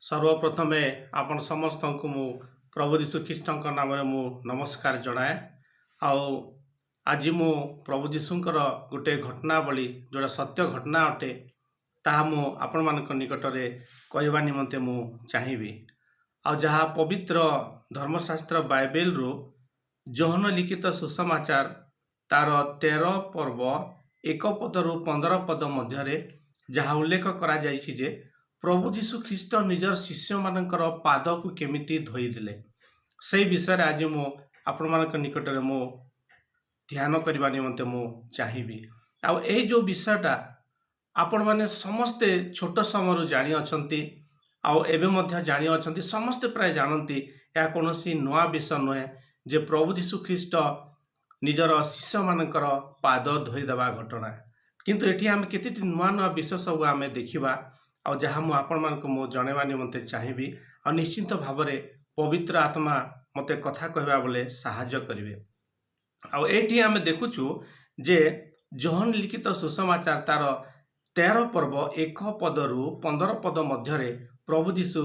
सर्वप्रथमे आपण समस्त को मु प्रभु यीशु ख्रीष्ट नाम मु नमस्कार जनाए। आज मु प्रभु यीशुंकर गोटे घटनावली जोड़ा सत्य घटना अटे ताहा मु आपण मान निकट में कहवा निमंते मु चाहिए। आ जहाँ पवित्र धर्मशास्त्र बाइबेल रु जोहन लिखित सुसमाचार तार 13 पर्व 1 पद रु 15 पद मध्य जहाँ उल्लेख करा जायछि जे प्रभु यीशु ख्रीष्ट निजर शिष्य मानकर पाद को केमिति धोईदेले से विषय आज मु आपण मान निकट में मु ध्यान करने निमंते मु चाहिए। आ जो विषयटा आपण माने समस्ते छोट समय जानी अछंती आउ एबे मध्य जानी अछंती समस्ते प्राय जानती या कोनोसी नुआ विषय नुहे जे प्रभु यीशु ख्रीष्ट निजर शिष्य मानकर पाद धोईदेवा घटना। किंतु एठी आम केते नुआ नुआ विषय सब आम देखा आ जहाँ मुझे आपण मान को जनवा निमंते चाहिए। और निश्चिंत भाव में पवित्र आत्मा मते कथा कहवा बोले साहाय्य करेंगे। आठी आम देखुचु जे जोहन लिखित सुसमाचार तार 13 पर्व 1 पद रु 15 पद मध्य प्रभु यीशु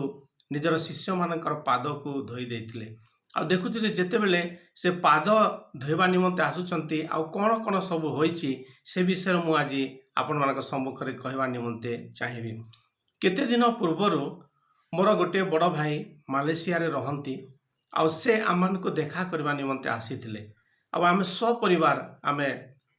निजर शिष्य मानकर पाद को धोई देथिले। आ देखुचे जेते बेले से पाद धोइबा निमंते आसुचंती आ कोन कोन सब होईची से विषय मु आज आपण मानक सम्मुख रे कहवा निमंते चाहिए। केते दिन पूर्वरु मोर गोटे बड़ भाई मालेशिया रे रहंती आ से आमान को देखा करबा निमंते आसीथिले। आ आमे सपरिवार आमे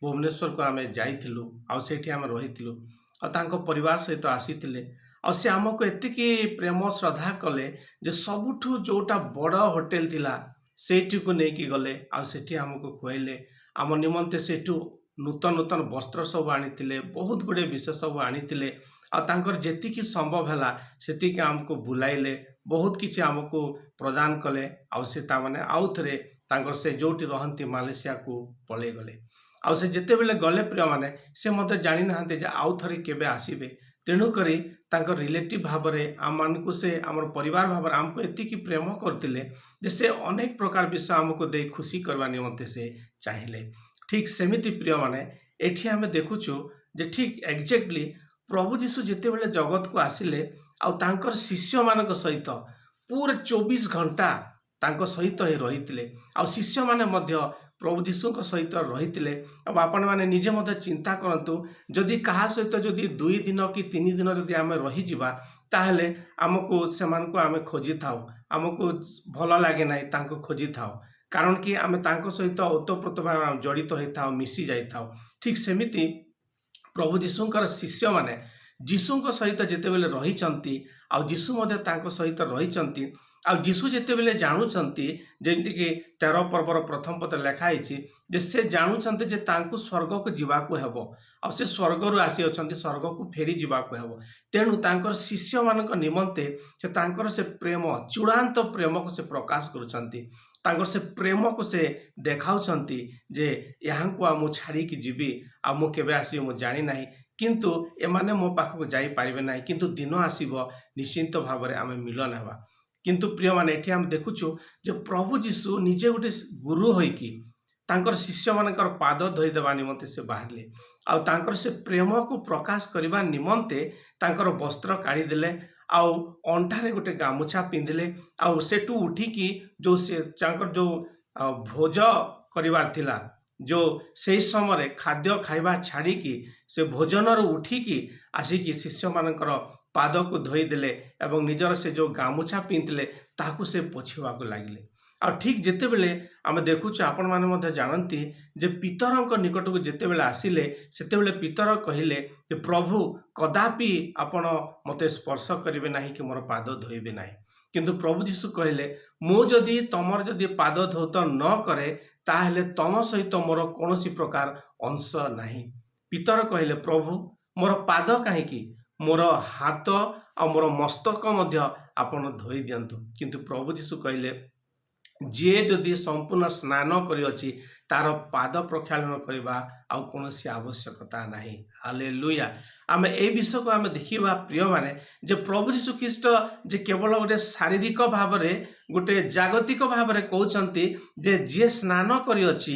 भुवनेश्वर को आमे जाइथिलु आ सेठी आमे रहिथिलु आ तांको परिवार सहित आसीथिले। आ से आमको एतिकी प्रेम श्रद्धा कले जे सबुठु जोटा बड़ होटेल थिला सेठी को नेकी गले आ सेठी आमको खुआइले। आम निमंते सेठु नूतन नूतन वस्त्र सब आनीथिले बहुत गुड़े विषय सब आनीथिले आ तांकर जेतिकी संभव हैला सेतिकी आमको बुलाइले बहुत किछि आमको प्रदान कले। आ से तामाने आउ थरे तांकर से जोटी रहंती मालेशिया को पळे गले। आ से जेते बेले गले प्रिय माने से मते जानि नाहंते जे आउ थरे केबे आसीबे। तेणु करी तांकर रिलेटिव भाव में आम मान को से आम परिवार भाव आमको एतिकी प्रेम करते जे से अनेक प्रकार विषय आमको दे खुशी करवा निमंते से चाहिए। ठीक सेमिति प्रिय माने एठी आमे देखुचु जे ठीक एक्जेक्टली प्रभु यीशु जेते बेले जगत को आसिले आ तांकर शिष्य मानक सहित पूरे 24 घंटा तांको सहित ही रहितिले आ शिष्य माने मध्य प्रभु यीशु सहित रहितिले। अब आपण माने निजे मध्य चिंता करंतु जदि कहा सहित जदि 2 दिन कि 3 दिन जदि आमे रहि जिबा ताहले आमको सेमान को आमे खोजी थाउ आमको भल लागे नाही तांको खोजी थाउ कारण कि आमे तांको सहित ओतप्रोत भाव जड़ित होई थाउ मिसी जाई थाउ। ठीक सेमिति प्रभु यीशुंकर शिष्य माने यीशुंक सहित जेते बेले रहिचंती आ यीशु मध्य तांको सहित रहिचंती आ यीशु जेते बेले जानुचंती जेंति कि 13 पर्वर प्रथम पद लिखाई जे से जानुचंती जे तांको स्वर्ग को जीवाको हेबो आ से स्वर्ग रु आसी अछंती स्वर्ग को फेरी जीवाको हेबो। तेणु तांकर शिष्य मानक निमंते से तांकर से प्रेम चूड़ांत प्रेम को से प्रकाश करुचंती तांकर से प्रेम को से देखाउचंती जे यहाँ को मु छाड़ी की जीवी आ मु केबे आसी मु जानि नाही किंतु एमाने मो पाखक जाई पारिबे नाही किंतु दिन आसीबो निश्चिंत भाव में आमे मिलन हेबा। किंतु प्रिय माने एठी हम देखुछु जे प्रभु यीशु निजे गोटे गुरु होइकी तांकर शिष्य मानकर पाद धोई देवा निमंते से बाहरले आ तांकर से प्रेम को प्रकाश करबा निमंते तांकर वस्त्र काढ़ी देले आ अंठारे गोटे गामुछा पिंधिले आ सेठू उठिकी जो से तांकर जो भोज करिवार थिला जो से समय खाद्य खाइबा छाड़िकी से भोजन उठिकी आसिकी शिष्य मानकर पाद को धोईदेले एवं निजर से जो गामुछा पिंधिले ताकू से पोछिवाक लगिले। आ ठीक जेते बेले आमे देखुछु आपण माने मध्य जानती जे पितरक निकट को जेते बेले आसिले सेते बेले पितर कहिले जे प्रभु कदापि आपण मते स्पर्श करिवे नाही कि मोर पाद धोइबे नाही। किंतु प्रभु यीशु कहले मु जदि तमर जदि पाद धौत न करे ताहले तम सहित मोर कोनोसी प्रकार अंश नाही। पितर कहले प्रभु मोर पाद काहेकि मोर हाथ आ मोर मस्तक मध्य आपण धोई दियंतु। किंतु प्रभु यीशु कहले जे जदि संपूर्ण स्नान करिअछि तार पाद प्रक्षालन करबा आ कोनोसी आवश्यकता नाही। हालेलुया। आमे ए विषय को आमे देखिबा प्रिय माने जे प्रभु यीशु ख्रीष्ट जे केवल गोटे शारीरिक भावरे गोटे जागतिक भावरे कहउछंती जे जे स्नान करिअछि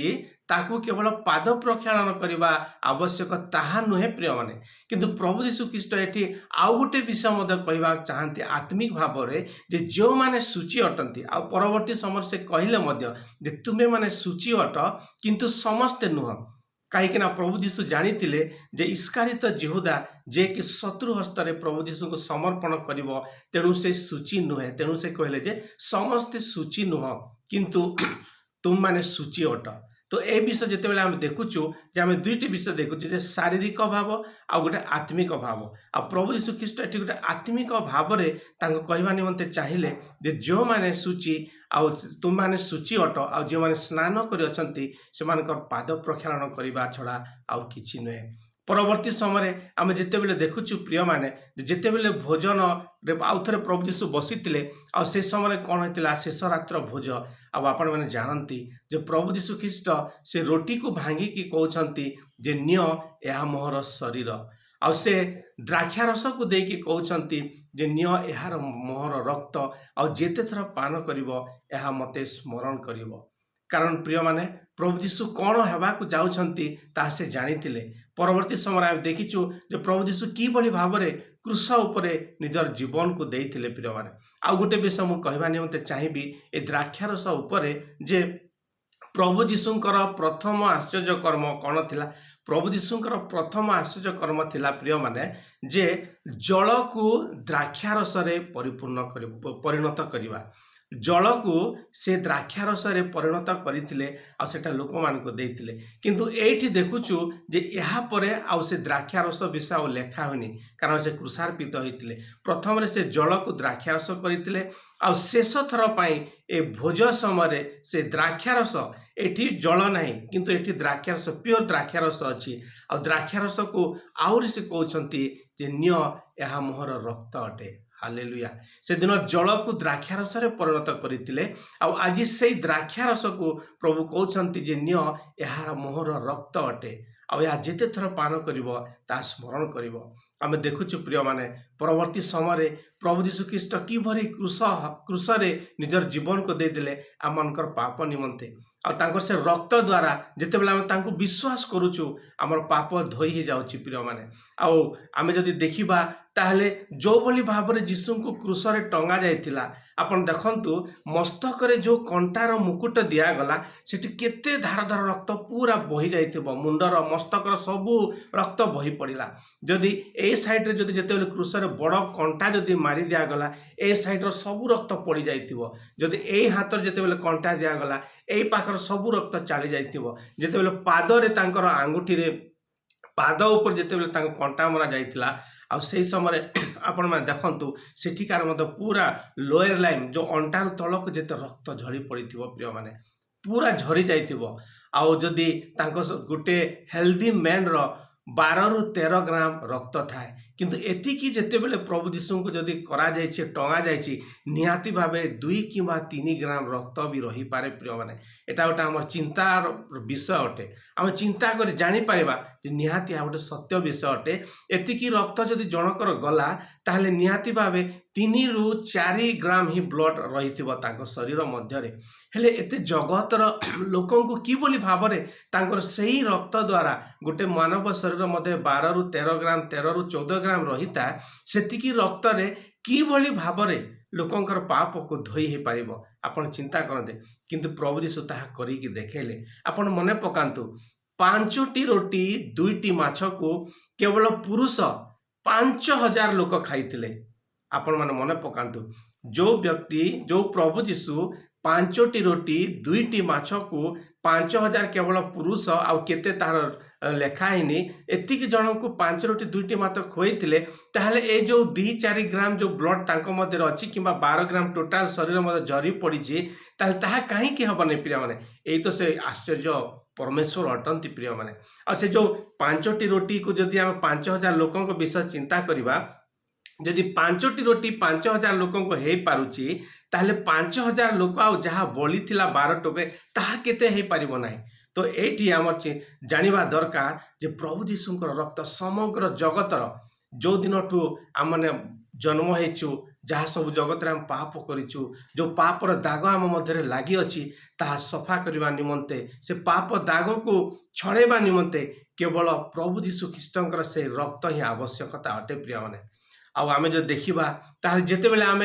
ताकू केवल पाद प्रक्षालन करबा आवश्यक ताहा नुहे प्रिय माने, किंतु प्रभु यीशु ख्रीष्ट एठी आउ गोटे विषय मध्य कहबा चाहंती आत्मिक भावरे जे जो माने सूची अटंती आ परवर्ती समय से कहले मध्य जे तुमे माने सूची अट किंतु समस्त नुह, कहीं प्रभु यीशु जानी जे इस्कारित जिहुदा जे कि शत्रु हस्ତରେ प्रभु यीशु को समर्पण करिवो, तेणु से सूची नुहे, तेणु से कहले जे समस्त सूची नुह किंतु तुम माने सूची अट। तो ए विषय जिते आम देखुचु जे आम दुईटी विषय देखुचु जे शारीरिक भाव आ गोटे आत्मिक भाव। आ प्रभु यीशु ख्रीष्ट एटी गोटे आत्मिक भाव में कहवा निमंते चाहिए जे जो माने सूची आ तुम माने सूची अट आ जो माने स्नान कर से पाद प्रक्षालन करने छड़ा आउ किछि नुहे। परवर्ती समय आम जिते देखुचु प्रिय माने जिते भोजन आउ थे प्रभु यीशु बसीते आ से समय कौन होता शेष रात्र भोज आपण मैंने जानती जे प्रभु यीशु ख्रीष्ट से रोटी को भांगिकी कहते जे निय यह मोहर शरीर आ से द्राक्षारस को देकी कहते जे निय यार मोहर रक्त आ जेते थर पान करिवो यह मते स्मरण करिवो। कारण प्रिय माने प्रभु यीशु कौन होगाकू जाउछंती ता से जानिथिले। परवर्ती समय आम देखीचु जे प्रभु यीशु किभली भाबरे क्रूस उपरे निजर जीवन को देइथिले। प्रिय माने आउ गोटे विषय मु कहबा निमंते चाहिबी ए द्राक्षारस उपरे जे प्रभु यीशुंकर प्रथम आश्चर्य कर्म कौन थिला। प्रभु यीशुंकर प्रथम आश्चर्य कर्म थिला प्रिय माने जे जल को द्राक्षारस रे परिणत करिवा, जल को से द्राक्षारस रे परिणत करथिले आ सेटा लोक मानको देइथिले। किंतु एठी देखुचु जे यहा परे आ से द्राक्षारस विषय आ लेखा होनी, कारण से क्रूसार्पित होइथिले। प्रथम रे से जल को द्राक्षारस करथिले आ शेष थर पई ए भोज समय से द्राक्षारस एठी जल नाही किंतु एठी द्राक्षारस प्योर द्राक्षारस अछि आ द्राक्षारस को आउरी से कहउछंती जे निय यहा मोहर रक्त अटे। हालेलुया। से दिन जल को द्राक्षारस रे परिणत करथिले आ आज से द्राक्षारस को प्रभु कहउछंती जे निय यार मोहर रक्त अटे आ या जेते थर पान करिवो ता स्मरण करिवो। आमे देखुछु प्रिय माने परवर्ती समय प्रभु यीशु ख्रीष्ट कि भरी क्रूस रे निजर जीवन को दे देले आमनकर पाप निमंते आ तांकर से रक्त द्वारा जेते बेला हम तांको विश्वास करूछु हमर पाप धोई ही जाउछि। प्रिय माने आमे जदि देखिबा ताहले जो भली भाव में यीशु को क्रूस रे टंगा जाइतिला आपण देखंतु मस्तक रे जो कंटार मुकुट दिया गला सेठी केते धार धार रक्त पूरा बही जाइतिबो, मुंडर मस्तकर सबू रक्त बही पड़िला। जदि ए साइड रे जदि जेते क्रूस रे बड़ कंटा जदि मारी दिया गला ए साइड रो सबू रक्त पड़ी जाइतिबो, जदि ए हाथ रे जेते कंटा दिया गला ए पाखर सबू रक्त चली जाइतिबो, जेते पाद रे तांकर आंगुठी रे पाद ऊपर जिते कंटा मरा जाइतिला आ से समय आपण मैंने देखंतु सेठिकार मत पूरा लोअर लाइन जो अंटार तलक जिते रक्त झड़ी पड़ी प्रिय माने पूरा झरी जाइतिबो। आउ जदि तांको गोटे हेल्दी मैन रो 12 ରୁ 13 ग्राम रक्त थाए, किंतु एतिकी जेते बेले प्रभु यीशु को जदि करा जाइछे टंगा जाइछि निहाती भावे 2 किंबा 3 ग्राम रक्त भी रही पारे। प्रिय माने एटा गोटे हमर चिंतार विषय अटे, आम चिंता कर जानि पारिबा जे निहाती आ गोटे सत्य विषय अटे। एतिकी रक्त जदि जनकर गला ताहले निहाती भावे 3 ରୁ 4 ग्राम ही ब्लड रहिथिबो तांको शरीर मध्यरे। हेले एते जगतर लोकन को कि बोली भाबरे तांकर सेही रक्त द्वारा गोटे मानव शरीर मध्य 12 ରୁ 13 ग्राम 13 ରୁ 14 ग्राम रहिता सेतिकी रक्त रे कि बोली भाबरे लोकंकर पाप को धोई हे पारिबो आपण चिंता करते। किंतु प्रभु यीशु ताहा करिकि देखेले। आपण मने पकांतु 5टी रोटी 2टी माछ को केवल पुरुष 5000 लोक खाइतिले। आपण माने मने पकांतु जो व्यक्ति जो प्रभु यीशु 5टी रोटी 2टी माछ को 5000 केवल पुरुष आउ केते तार लेखा हिनी एतिक जन को 5 रोटी 2टी मात्र खोइतिले ताहले ए जो 2-4 ग्राम जो ब्लड तांको मध्य अछि किबा 12 ग्राम टोटाल शरीर मध्य जरी पड़िछि ताहले ताहा काहे कि हबने। प्रिय माने एई तो से आश्चर्य परमेश्वर अटंती। प्रिय माने आ से जो 5टी रोटी को जदि हम 5000 लोकन को विषय चिंता करिबा, जदि 5टी रोटी 5000 लोकन को हे पारुछि ताहले 5000 लोक आ जहा बली थिला 12 टोके ताहा केते हे पारिबो नाही। तो ये आम जाना दरकार जे प्रभु यीशुंकर रक्त समग्र जगतर जो दिन ठू आम मैंने जन्म होइछु जहाँ सब जगत आम पाप करिछु जो पापर दाग आम मध्य लगी अच्छी ताहा सफा करने निमंते से पाप दाग को छड़ेबा निमंते केवल प्रभु यीशु ख्रीष्टंकर से रक्त ही आवश्यकता अटे प्रिय माने आम जो देखा ताहले जिते बेले आम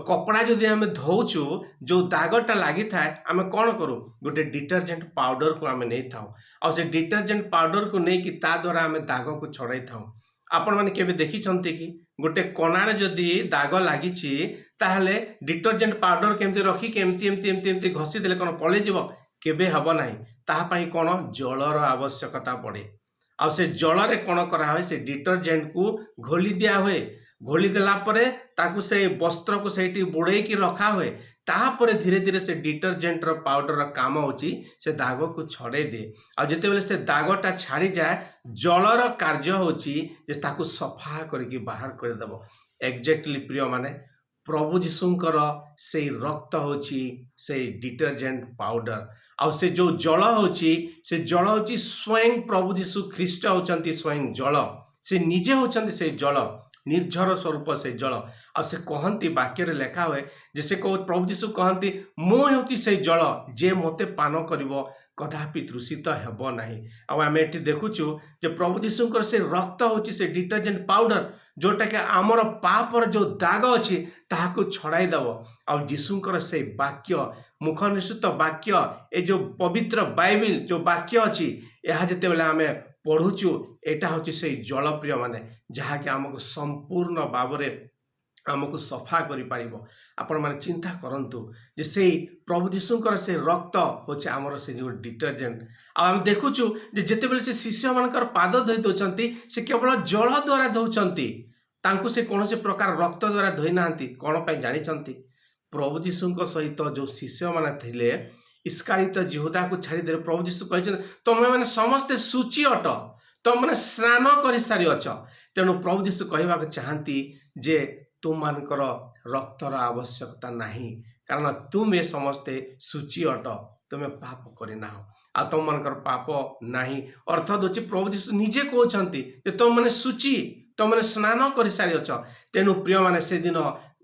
कपड़ा जदि आम धोचु जो दागटा लगी थाए आम कौन करूँ गोटे डिटर्जेंट पाउडर को आम नहीं था आ से डिटर्जेंट पाउडर को नहीं कि ता द्वारा आम दाग को छड़ाई था आपण मैंने केबे देखिछंती कि गोटे कणारे जदि दाग लगी ताहले डिटर्जेंट पाउडर केमती रखी केमती एमती एमती एमती घसी देले कौन पलि जीव केबे हब नाही ताहा पई कौन जलर आवश्यकता पड़े आ से जल कौन करा हुए से डिटर्जेंट को घोली दिया हुए घोली देला परे ताकू से वस्त्र को सेठी बुड़े की रखा हुए तापर धीरे धीरे से डिटर्जेंट पाउडर काम होची से दाग को छड़े दे आ जिते बेले से दागटा छाड़ी जाए जलर कार्य होची जे ताकू सफा करके बाहर कर देबो एग्जैक्टली प्रिय माने प्रभु यीशुंकर से रक्त होची से डिटर्जेंट पाउडर आ से जो जल होची से जल होची स्वयं प्रभु यीशु ख्रीष्ट होचंती स्वयं जल से निजे होचंती से जल निर्झर स्वरूप से जल आ से कहती वाक्य लेखा हुए जैसे कह प्रभु यीशु कहती मुझे से जल जे मते पान करिवो कदापि तृषित हेब नाही आम एटी देखुचु जे प्रभु यीशुंकर से रक्त होची से डिटर्जेंट पाउडर जोटा कि आमर पापर जो दाग अच्छी ताहाको छड़ाई दब आ यीशुंकर से वाक्य मुख निश्चित वाक्य ए जो पवित्र बाइबिल जो वाक्य अच्छी यह जिते बेले आम पढ़ुचु एटा हूँ से जल प्रिय माने जहाँकि आमको संपूर्ण भाव आमको सफा कर आपण मैंने चिंता करंतु जे से प्रभु यीशुंकर से रक्त होचे आमर से जो डिटर्जेंट आम देखुचु जे जिते बेले से शिष्य मानकर पाद धोई दौरान से केवल जल द्वारा धोचंती तांकु से कौन से प्रकार रक्त द्वारा धोई ना कौन पाई जानिचंती प्रभु यीशुंक सहित जो शिष्य माने थिले इस्कारित यहूदा को छाड़ी दे प्रभु यीशु कहते तुम मैंने समस्ते सूची अट तुम मैंने स्नान कर सारी अच तेणु प्रभु यीशु कहवा चाहती जे तुम मानकर रक्तर आवश्यकता नहीं कारण तुम्हें समस्ते सूची अट तुम्हें पाप करना आ तुम मानकर पाप नहीं अर्थात होची प्रभु यीशु निजे कहते तुम मैंने सूची तुम मैंने स्नान कर सारी अच तेणु प्रिय माने से दिन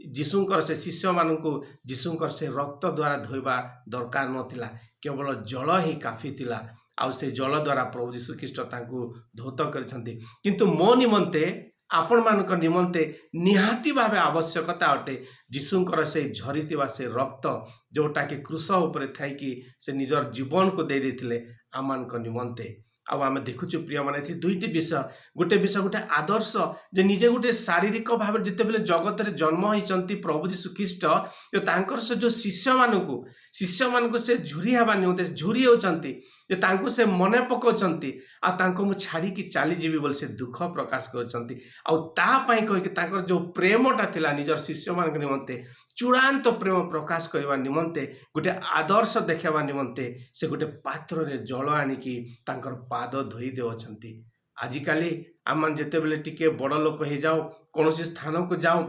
यीशुंकर से शिष्य मानू यीशुंकर से रक्त द्वारा धोइबा दरकार नथिला केवल जल ही काफी थिला आ से जल द्वारा प्रभु यीशु ख्रीष्ट तांकु धौत करिसंती किंतु मो निमंते आपण मानक निमंते निहाती भावे आवश्यकता अटे यीशुंकर से झरीतिबा से रक्त जोटा कि क्रूस उपरे थाई कि से निजर जीवन को दे देथिले आमानक निमंते आम देखुचु प्रिय माने थी दुईटी विषय गोटे आदर्श जे निजे गोटे शारीरिक भाव जिते बेले जगत रे जन्म होइचंती प्रभु यीशु ख्रीष्ट जो तांकर से जो शिष्य मानकु से झुरी हवा निमते झुरी होचंती जे तांकु से मने पकोचंती आ तांको मु छाड़ी की चाली जीवी बोल से दुख प्रकाश करचंती आ ता पई कह कि तांकर जो प्रेमटा थिला निजर शिष्य मानक निमंते चूड़ांत प्रेम प्रकाश करने निमंते गोटे आदर्श देखा निमंते से गोटे पात्र रे जल आनिकी तांकर पाद धोई देउछंती आजिकाली आम जिते बेले टिके बड़ लोक हो जाओ कौन स्थान को जाओ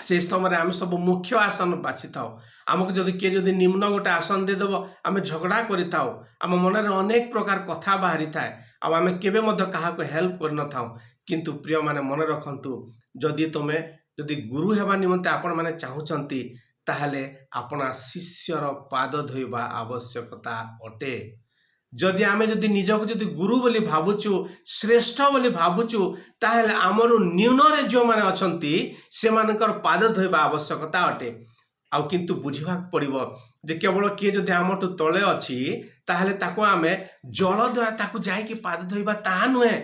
से समय आम सब मुख्य आसन बाछि था आमको जदि किए जदि निम्न गोटे आसन देदेव आम झगड़ा करिथाओ आम मन में अनेक प्रकार कथा बाहरी थाए आम केबे मध्य काहाको हेल्प कर न थाओ किंतु प्रिय माने मन रखंतु जदि तुमे जदि गुरु हेबा निमंते आपण माने चाहुचंती ताहले आपना शिष्यर पाद धोइबा आवश्यकता अटे जदि आमे जदि निजको जदि गुरु बोली भाबुचु श्रेष्ठ बोली भाबुचु ताहले आमरु न्यून रे जो माने अछंती से मानकर पाद धोइबा आवश्यकता अटे आउ किंतु बुझिबा पड़िबो जे केवल किए जदि आमटु तळे अछि ताहले ताको आमे जल द्वारा ताको जाई कि पाद धोइबा ता नुहे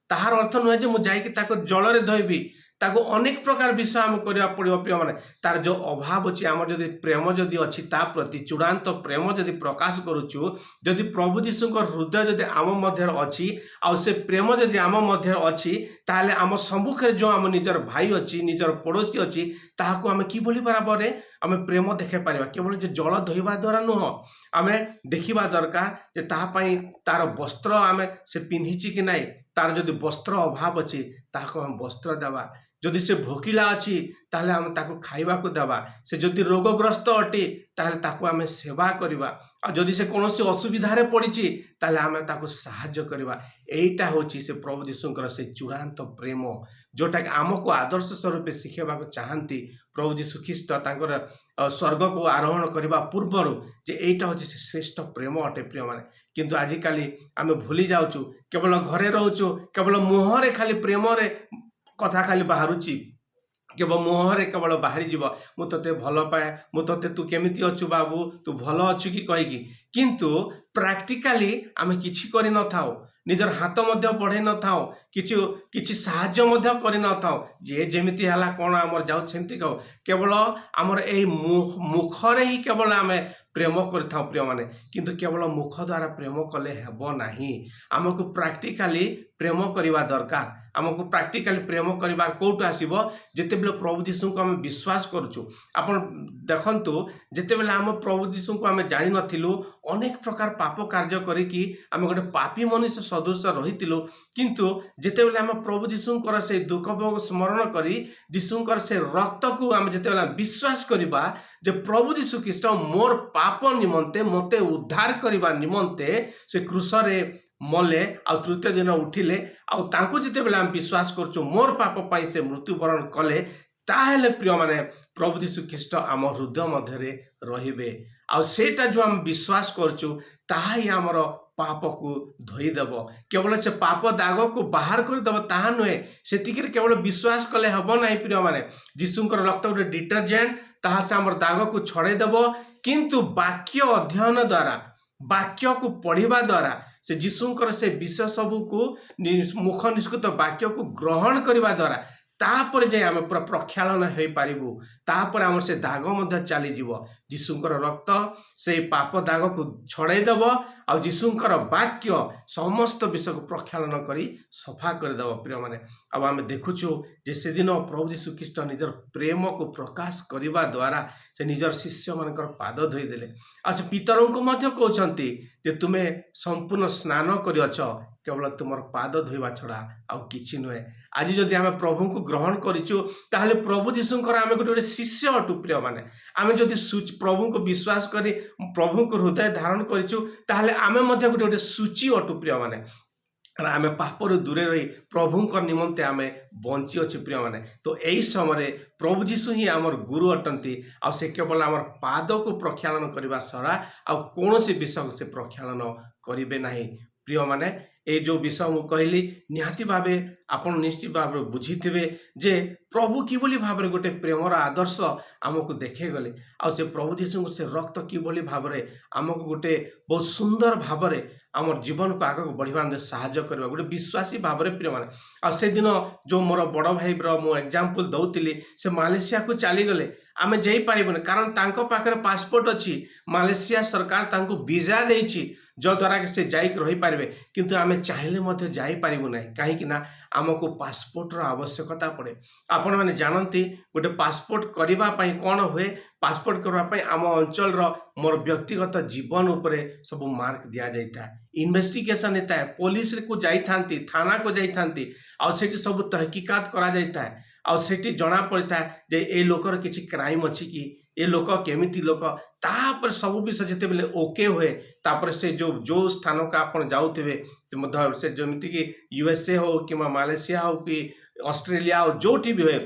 ताहार अर्थ नुहे जे मु जाई कि ताको जल रे धोइबी ताको अनेक प्रकार विषय आम करबा पड़िबो प्रिय माने तार जो अभाव अछि आम जदि प्रेम जदि अछि ता प्रति चूड़ांत प्रेम जदि प्रकाश करूछु जदि प्रभु यीशुंकर हृदय जदि आम मध्य अछि आ से प्रेम जदि आम मध्य अछि ताले आम सम्मुखे जो आम निजर भाई अछि निजर पड़ोसी अछि ताहाको आम कि बोली बराबर आम प्रेम देखे पारिबा केवल जे जल धोइबा द्वारा नुह आम देखिबा दरकार जे ताहा पई तार वस्त्र आम से पिंधिछि कि नाही तार जदि वस्त्र अभाव अछि ताहाको हम वस्त्र देवा जदि से भोकिला अच्छी ताहले आम ताको खाइबाकू देवा, से जदि रोगग्रस्त अटे ताहले ताको आमे सेवा करिबा, आ जदि से कोनोसी असुविधारे पड़िछि ताहले आमे ताको साहाय्य करिबा। एइटा होछि से प्रभु यीशुंकर से चूड़ांत प्रेम, जोटा कि आमको आदर्श स्वरूप शिखेबाकू चाहंती प्रभु यीशु ख्रीष्ट तांकर स्वर्ग को आरोहण करने पूर्वर जे एटा होछि से श्रेष्ठ प्रेम अटे प्रिय माने। किंतु आजिकाली आमे भूली जाउछु, केवल घरे रहउछु, केवल मुहरे खाली प्रेम रे कथा खाली बाहरुछि, केवल मुहरे केवल बाहरी जीव मु तते भल पाए, मु तते तू केमिति अच्छु बाबू, तू भल अच्छु कि कहिकी, किंतु प्रैक्टिकली आमे किछि करि न थाओ, निजर हाथ मध्य बढ़े न थाओ, किछि किछि साहाय्य मध्य करि न थाओ, जे जेमिति हला कोन हमर जाउ सेमति कहो, केवल हमर एई मुखरे ही केवल आमे प्रेम करथाओ प्रिय माने। किंतु केवल मुख द्वारा प्रेम कले हेबो नाही, आमको प्रैक्टिकली प्रेम करवा दरकार। आमको प्रैक्टिकली प्रेम करबार कोउट आसीबो जेतेबेले प्रभु यीशु को आमे विश्वास करूछु। आपण देखंतु जेतेबेले आम प्रभु यीशु को आमे जानि नथिलु, अनेक प्रकार पाप कार्य करिकी आमे गोटे पापी मनुष्य सदृश रहितिलु, किंतु जेतेबेले आम प्रभु यीशु को से दुख भोग स्मरण करी यीशु को से रक्त को आमे जेतेबेले विश्वास करिबा जे प्रभु यीशु ख्रीष्ट मोर पाप निमंते मते उद्धार करबा निमंते से क्रूस रे मले आ तृतीय दिन उठिले, आ तांको जेतेबेले आम विश्वास करछु मोर पाप पाई से मृत्युवरण कले, ताहेले प्रिय माने प्रभु यीशु ख्रीष्ट आम हृदय मध्यरे रहिबे। आ सेटा जो आम विश्वास करछु ताहाई आमर पाप को धोई देव, केवल से पाप दाग को बाहर कर देव ताहा नुहे, सेतिक केवल विश्वास कले हब ना प्रिय माने। यीशुंकर रक्त गोटे डिटर्जेंट, ताहा से आमर दाग को छड़े देव, किंतु वाक्य अध्ययन द्वारा, वाक्य को पढ़िबा द्वारा, से यीशुंकर से विषय सबू को मुख निष्कृत वाक्य को ग्रहण करने द्वारा तापर जे आम पूरा प्रक्षालन हो पारिबु, तापर आम से दाग मध्य चली जीव। यीशुंकर रक्त से पाप दाग को छड़े देव, आ यीशुंकर वाक्य समस्त विषय को प्रक्षालन करी सफा करदेव प्रिय माने। अब आम देखुछु जे से दिन प्रभु यीशु ख्रीष्ट निजर प्रेम को प्रकाश करने द्वारा से निजर शिष्य मानकर पाद धोईदेले, आ से पितरों को मध्य कहउछंती जे तुमे संपूर्ण स्नान करिअछ, केवल तुमर पाद धोइबा छड़ा आउ किछि नुहे। आज जदि आम प्रभु को ग्रहण करिछु ताहले प्रभु यीशुंकर आम गोटे शिष्य अटु प्रिय माने। आम जदि प्रभु को विश्वास करी प्रभु को हृदय धारण करिछु ताहले आम मध्य गोटे गोटे सूची अटु प्रिय माने। आम पापर दूरे रही प्रभु निमंते आम बंची अच्छे प्रिय माने। तो यही समय प्रभु यीशु ही आमर गुरु अटंती, आ से केवल आमर पाद को प्रक्षालन करने छड़ा आउ कौन विषय से प्रक्षालन करेंगे ना प्रिय माने। ये जो विषय मु कहली निहाती भावे आपन निश्चित भाव बुझी थे जे प्रभु किभली भाव गोटे प्रेमर आदर्श आमको देखे गले, आ से प्रभु यीशु से रक्त किभली भाव आमको गोटे बहुत सुंदर भाव आम जीवन को आगे बढ़ा साहाय्य करवा गोटे विश्वासी भाव में प्रिय माने। आ से दिन जो मोर बड़ भाई मु एग्जांपल दौली से मालेशिया को चली गले, आम जापरबुनि कारण तांको पाखरे पासपोर्ट अच्छी, मालेशिया सरकार तांको वीजा देछि जो द्वारा से जाइक रही पारे, किंतु आम चाहिए जापरबू ना कहीं आमको पासपोर्ट आवश्यकता पड़े। आपण मैंने जानती गोटे पासपोर्ट करने कौन हुए, पासपोर्ट करने आम अंचल मोर व्यक्तिगत जीवन उपरे सब मार्क दि जाता, इन्वेस्टिगेशन होता है, पुलिस को जाइथांती, थाना को जाइथांती, आ सेठी सब तहकीकात करा जाता है, आ सेठी जना पड़ता है जे ए लोकर किछि क्राइम अच्छी कि ए लोक केमिति लोक, तापर सब विषय जिते बेले ओके हुए तापर से जो स्थान का आपन जाउथिबे से जमिति कि यूएसए हो कि मालेशिया हो कि ऑस्ट्रेलिया हो जोटी भी हुए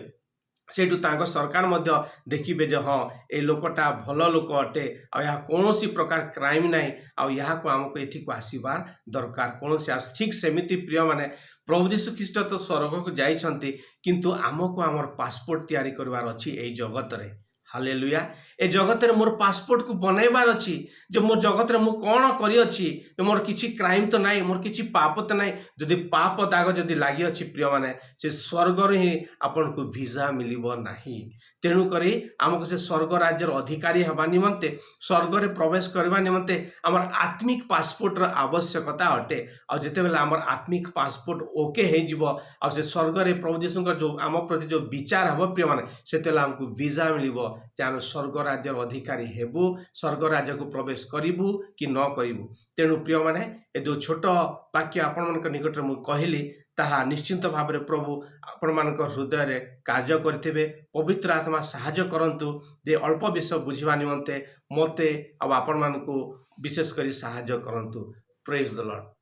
सेठू तांको सरकार मध्य देखिबे जे हाँ ए लोकटा भल लोक अटे, आ या कौनसी प्रकार क्राइम नहीं, आ या को हमको एठी को आसीबार दरकार कौनसी ठीक सेमिति प्रिय माने। प्रभु यीशु ख्रीष्ट तो स्वर्ग को जाइछंती, किंतु आमको आमर पासपोर्ट तैयारी करवार अछि एई जगत रे। हालेलुया। ए जगत रे मोर पासपोर्ट को बनैबार अछि जे मोर जगत रे मु कोन करि अछि, मोर किछि क्राइम तो नाही, मोर किछि पाप तो नाही। जदि पाप दाग जदि लागि अछि प्रिय माने से स्वर्ग रे ही आपन को वीजा मिलिबो नाही। तेणु करी आमको से स्वर्ग राज्यर अधिकारी हवा निमंते, स्वर्ग रे प्रवेश करबा निमंते हमर आत्मिक पासपोर्ट र आवश्यकता अटे। आ जते बेला हमर आत्मिक पासपोर्ट ओके हे जिवो, आ से स्वर्ग रे प्रभु यीशु जो आम प्रति जो विचार हबो प्रिय माने सेतेला हमको वीजा मिलिबो। ଯେ ଆମେ ସ୍ୱର୍ଗ ରାଜ୍ୟର ଅଧିକାରୀ ହେବୁ, ସ୍ୱର୍ଗ ରାଜ୍ୟକୁ ପ୍ରବେଶ କରିବୁ କି ନ କରିବୁ। ତେଣୁ ପ୍ରିୟମାନେ, ଏ ଯେଉଁ ଛୋଟ ବାକ୍ୟ ଆପଣମାନଙ୍କ ନିକଟରେ ମୁଁ କହିଲି, ତାହା ନିଶ୍ଚିନ୍ତ ଭାବରେ ପ୍ରଭୁ ଆପଣମାନଙ୍କ ହୃଦୟରେ କାର୍ଯ୍ୟ କରିଥିବେ। ପବିତ୍ର ଆତ୍ମା ସାହାଯ୍ୟ କରନ୍ତୁ ଯେ ଅଳ୍ପ ବିଷୟ ବୁଝିବା ନିମନ୍ତେ ମୋତେ ଆଉ ଆପଣମାନଙ୍କୁ ବିଶେଷ କରି ସାହାଯ୍ୟ କରନ୍ତୁ। ପ୍ରେଜ୍ ଦ ଲର୍ଡ।